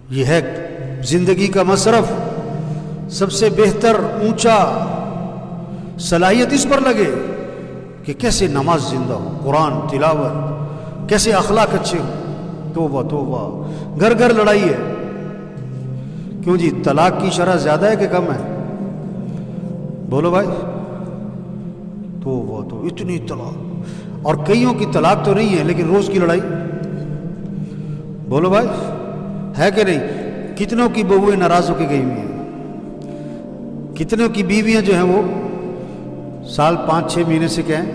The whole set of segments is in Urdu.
یہ ہے زندگی کا مصرف، سب سے بہتر اونچا صلاحیت اس پر لگے کہ کیسے نماز زندہ ہو، قرآن تلاوت، کیسے اخلاق اچھے ہو۔ توبہ توبہ، گھر گھر لڑائی ہے۔ کیوں جی؟ طلاق کی شرح زیادہ ہے کہ کم ہے؟ بولو بھائی، توبہ تو اتنی طلاق، اور کئیوں کی طلاق تو نہیں ہے لیکن روز کی لڑائی۔ بولو بھائی، ہے کہ نہیں؟ کتنوں کی بہویں ناراض ہو کے گئی ہوئی ہیں، کتنوں کی بیویاں جو ہیں وہ سال 5-6 مہینے سے کیا ہیں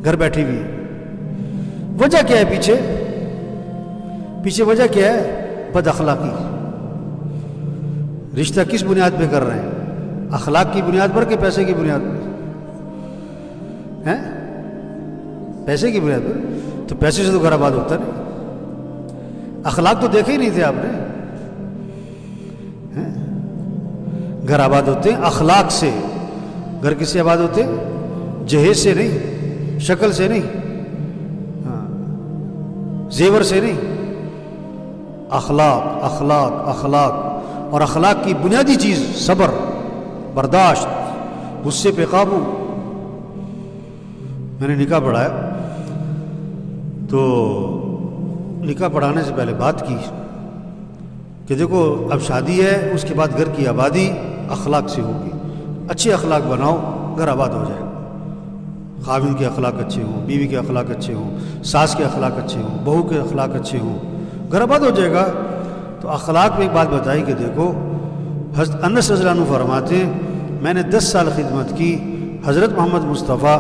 گھر بیٹھی ہوئی ہیں۔ وجہ کیا ہے؟ پیچھے وجہ کیا ہے؟ بد اخلاقی۔ رشتہ کس بنیاد پہ کر رہے ہیں؟ اخلاق کی بنیاد پر کہ پیسے کی بنیاد پر؟ ہیں؟ پیسے کی بنیاد پر؟ تو پیسے سے تو گھر آباد ہوتا نہیں۔ اخلاق تو دیکھے ہی نہیں تھے آپ نے۔ گھر آباد ہوتے ہیں اخلاق سے۔ گھر کس سے آباد ہوتے ہیں؟ جہیز سے نہیں، شکل سے نہیں، زیور سے نہیں، اخلاق اخلاق اخلاق۔ اور اخلاق کی بنیادی چیز صبر، برداشت، غصے پہ قابو۔ میں نے نکاح پڑھایا تو نکاح پڑھانے سے پہلے بات کی کہ دیکھو اب شادی ہے، اس کے بعد گھر کی آبادی اخلاق سے ہوگی۔ اچھے اخلاق بناؤ، گھر آباد ہو جائے گا۔ خاوند کے اخلاق اچھے ہوں، بیوی کے اخلاق اچھے ہوں، ساس کے اخلاق اچھے ہوں، بہو کے اخلاق اچھے ہوں، گھر آباد ہو جائے گا۔ تو اخلاق میں ایک بات بتائی کہ دیکھو حضرت انس رضی اللہ عنہ فرماتے ہیں میں نے 10 سال خدمت کی حضرت محمد مصطفیٰ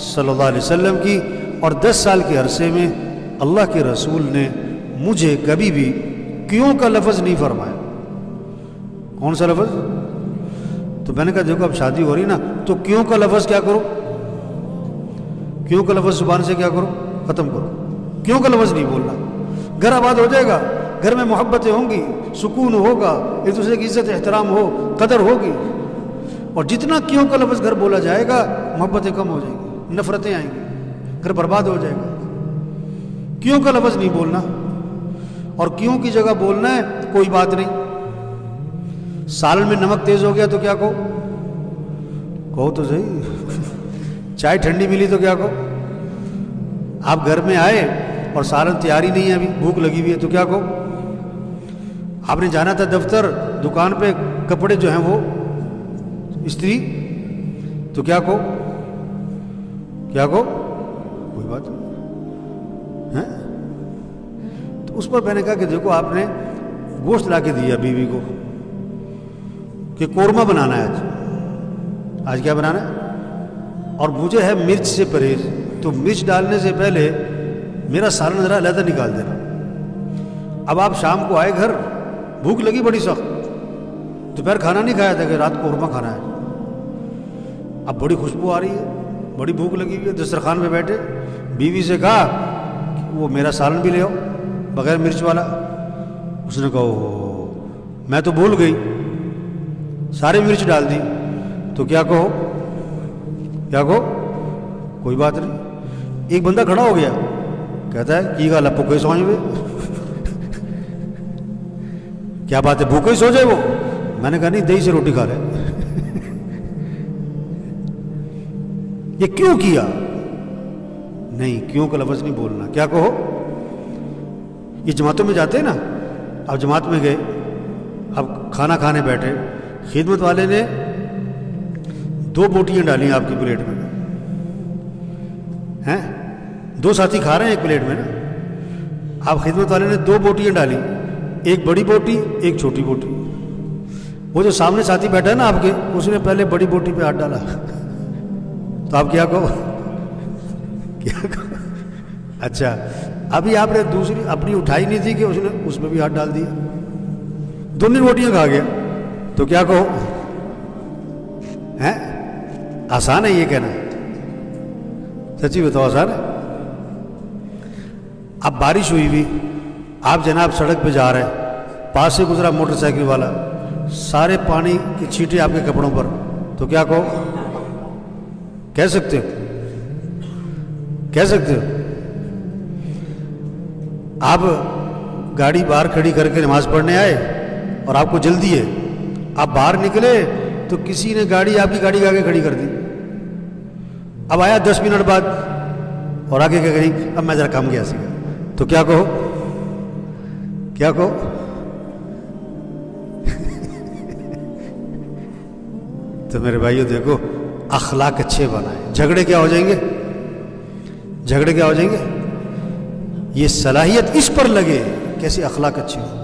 صلی اللہ علیہ وسلم کی، اور 10 سال کے عرصے میں اللہ کے رسول نے مجھے کبھی بھی کیوں کا لفظ نہیں فرمایا۔ کون سا لفظ؟ تو میں نے کہا دیکھو اب شادی ہو رہی نا تو کیوں کا لفظ کیا کرو، کیوں کا لفظ زبان سے کیا کرو، ختم کرو۔ کیوں کا لفظ نہیں بولنا، گھر آباد ہو جائے گا، گھر میں محبتیں ہوں گی، سکون ہوگا، ایک دوسرے کی عزت احترام ہو، قدر ہوگی۔ اور جتنا کیوں کا لفظ گھر بولا جائے گا محبتیں کم ہو جائیں گی، نفرتیں آئیں گی، گھر برباد ہو جائے گا۔ کیوں کا لفظ نہیں بولنا، اور کیوں کی جگہ بولنا ہے کوئی بات نہیں۔ سالن میں نمک تیز ہو گیا تو کیا کہو تو صحیح، چائے ٹھنڈی ملی تو کیا کہو۔ آپ گھر میں آئے اور سالن تیاری نہیں ہے، ابھی بھوک لگی ہوئی ہے تو کیا کہو۔ آپ نے جانا تھا دفتر، دکان پہ کپڑے جو ہیں وہ استری، تو کیا کہو کوئی بات نہیں۔ تو اس پر میں نے کہا کہ دیکھو آپ نے گوشت لا کے دیا بیوی کو کہ قورمہ بنانا ہے آج کیا بنانا ہے، اور مجھے ہے مرچ سے پرہیز، تو مرچ ڈالنے سے پہلے میرا سالن ذرا علیحدہ نکال دینا۔ اب آپ شام کو آئے گھر، بھوک لگی بڑی سخت، دوپہر کھانا نہیں کھایا تھا کہ رات قورمہ کھانا ہے، اب بڑی خوشبو آ رہی ہے، بڑی بھوک لگی ہوئی ہے، دسترخوان پہ بیٹھے، بیوی سے کہا کہ وہ میرا سالن بھی لے آؤ بغیر مرچ والا۔ اس نے کہا میں تو بھول گئی، سارے مرچ ڈال دی، تو کیا کہو کوئی بات نہیں۔ ایک بندہ کھڑا ہو گیا، کہتا ہے کی گل ہے بھوکے سو جائے، کیا بات ہے بھوکے سو جائے وہ؟ میں نے کہا نہیں، دہی سے روٹی کھا لے۔ یہ کیوں کیا؟ نہیں، کیوں کا لفظ نہیں بولنا۔ کیا کہو؟ یہ جماعتوں میں جاتے ہیں نا، اب جماعت میں گئے، اب کھانا کھانے بیٹھے، خدمت والے نے 2 بوٹیاں ڈالی آپ کی پلیٹ میں، ہیں 2 ساتھی کھا رہے ہیں ایک پلیٹ میں نا، آپ خدمت والے نے 2 بوٹیاں ڈالی، ایک بڑی بوٹی ایک چھوٹی بوٹی۔ وہ جو سامنے ساتھی بیٹھا ہے نا آپ کے، اس نے پہلے بڑی بوٹی پہ ہاتھ ڈالا، تو آپ کیا کہو؟ اچھا، ابھی آپ نے دوسری اپنی اٹھائی نہیں تھی کہ اس نے اس میں بھی ہاتھ ڈال دیا، دونوں روٹیاں کھا گیا، تو کیا کہو؟ ہیں آسان ہے یہ کہنا؟ سچی بتاؤ آسان ہے؟ اب بارش ہوئی ہوئی، آپ جناب سڑک پہ جا رہے ہیں، پاس سے گزرا موٹر سائیکل والا، سارے پانی کی چھینٹیں آپ کے کپڑوں پر، تو کیا کہو؟ کہہ سکتے ہو؟ آپ گاڑی باہر کھڑی کر کے نماز پڑھنے آئے اور آپ کو جلدی ہے، آپ باہر نکلے تو کسی نے گاڑی آپ کی گاڑی کے آگے کھڑی کر دی، اب آیا 10 منٹ بعد اور آگے کیا کری، اب میں ذرا کام گیا سی، تو کیا کہو، کیا کہو؟ تو میرے بھائیو دیکھو، اخلاق اچھے بنائیں، جھگڑے کیا ہو جائیں گے، جھگڑے کیا ہو جائیں گے، یہ صلاحیت اس پر لگے کیسے اخلاق اچھے ہو۔